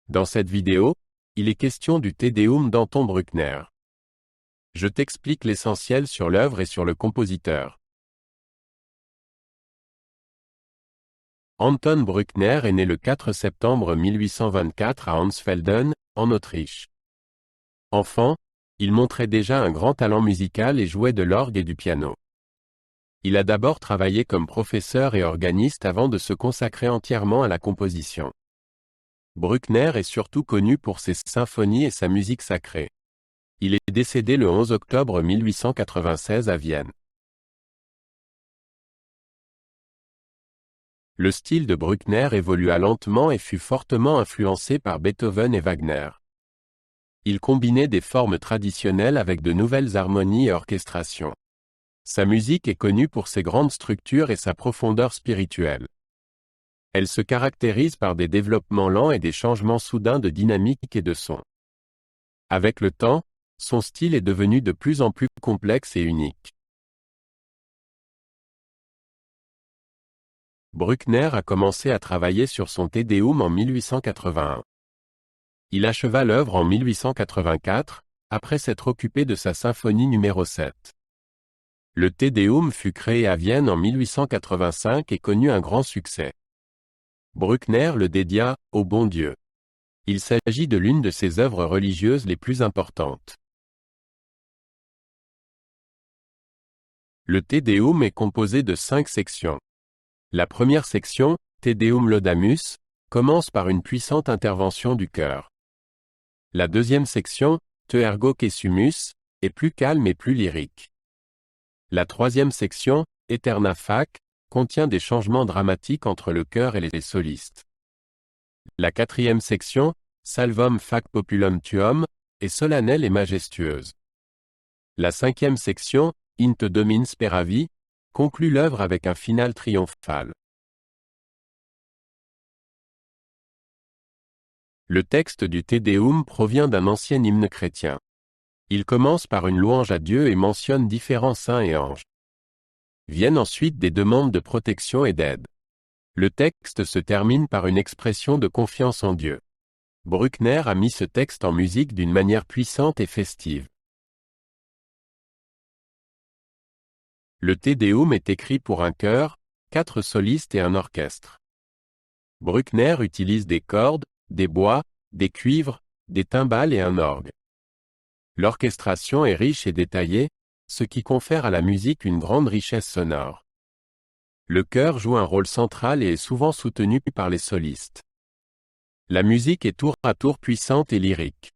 Dans cette vidéo, il est question du Te Deum d'Anton Bruckner. Je t'explique l'essentiel sur l'œuvre et sur le compositeur. Anton Bruckner est né le 4 septembre 1824 à Ansfelden, en Autriche. Enfant, il montrait déjà un grand talent musical et jouait de l'orgue et du piano. Il a d'abord travaillé comme professeur et organiste avant de se consacrer entièrement à la composition. Bruckner est surtout connu pour ses symphonies et sa musique sacrée. Il est décédé le 11 octobre 1896 à Vienne. Le style de Bruckner évolua lentement et fut fortement influencé par Beethoven et Wagner. Il combinait des formes traditionnelles avec de nouvelles harmonies et orchestrations. Sa musique est connue pour ses grandes structures et sa profondeur spirituelle. Elle se caractérise par des développements lents et des changements soudains de dynamique et de son. Avec le temps, son style est devenu de plus en plus complexe et unique. Bruckner a commencé à travailler sur son Te Deum en 1881. Il acheva l'œuvre en 1884, après s'être occupé de sa symphonie numéro 7. Le Te Deum fut créé à Vienne en 1885 et connut un grand succès. Bruckner le dédia « au bon Dieu ». Il s'agit de l'une de ses œuvres religieuses les plus importantes. Le Te Deum est composé de 5 sections. La première section, Te Deum Laudamus, commence par une puissante intervention du chœur. La deuxième section, Te Ergo Quesumus, est plus calme et plus lyrique. La troisième section, Aeterna Fac, contient des changements dramatiques entre le chœur et les solistes. La quatrième section, Salvum Fac Populum Tuum, est solennelle et majestueuse. La cinquième section, In te Domine Speravi, conclut l'œuvre avec un final triomphal. Le texte du Te Deum provient d'un ancien hymne chrétien. Il commence par une louange à Dieu et mentionne différents saints et anges. Viennent ensuite des demandes de protection et d'aide. Le texte se termine par une expression de confiance en Dieu. Bruckner a mis ce texte en musique d'une manière puissante et festive. Le Te Deum est écrit pour un chœur, 4 solistes et un orchestre. Bruckner utilise des cordes, des bois, des cuivres, des timbales et un orgue. L'orchestration est riche et détaillée, ce qui confère à la musique une grande richesse sonore. Le chœur joue un rôle central et est souvent soutenu par les solistes. La musique est tour à tour puissante et lyrique.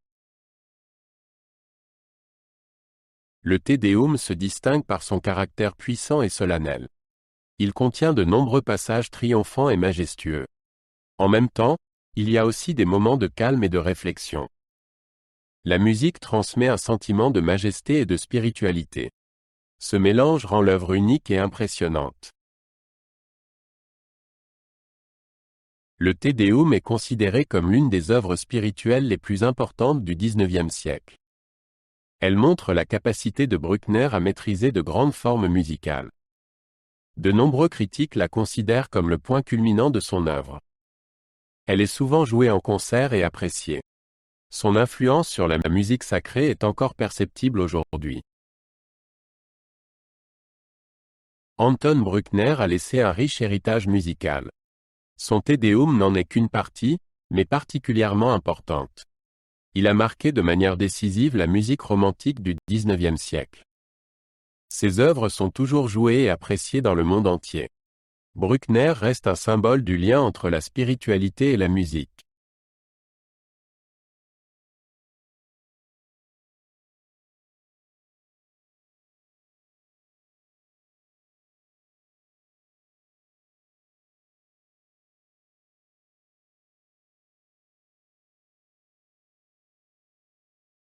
Le Te Deum se distingue par son caractère puissant et solennel. Il contient de nombreux passages triomphants et majestueux. En même temps, il y a aussi des moments de calme et de réflexion. La musique transmet un sentiment de majesté et de spiritualité. Ce mélange rend l'œuvre unique et impressionnante. Le Te Deum est considéré comme l'une des œuvres spirituelles les plus importantes du XIXe siècle. Elle montre la capacité de Bruckner à maîtriser de grandes formes musicales. De nombreux critiques la considèrent comme le point culminant de son œuvre. Elle est souvent jouée en concert et appréciée. Son influence sur la musique sacrée est encore perceptible aujourd'hui. Anton Bruckner a laissé un riche héritage musical. Son Te Deum n'en est qu'une partie, mais particulièrement importante. Il a marqué de manière décisive la musique romantique du XIXe siècle. Ses œuvres sont toujours jouées et appréciées dans le monde entier. Bruckner reste un symbole du lien entre la spiritualité et la musique.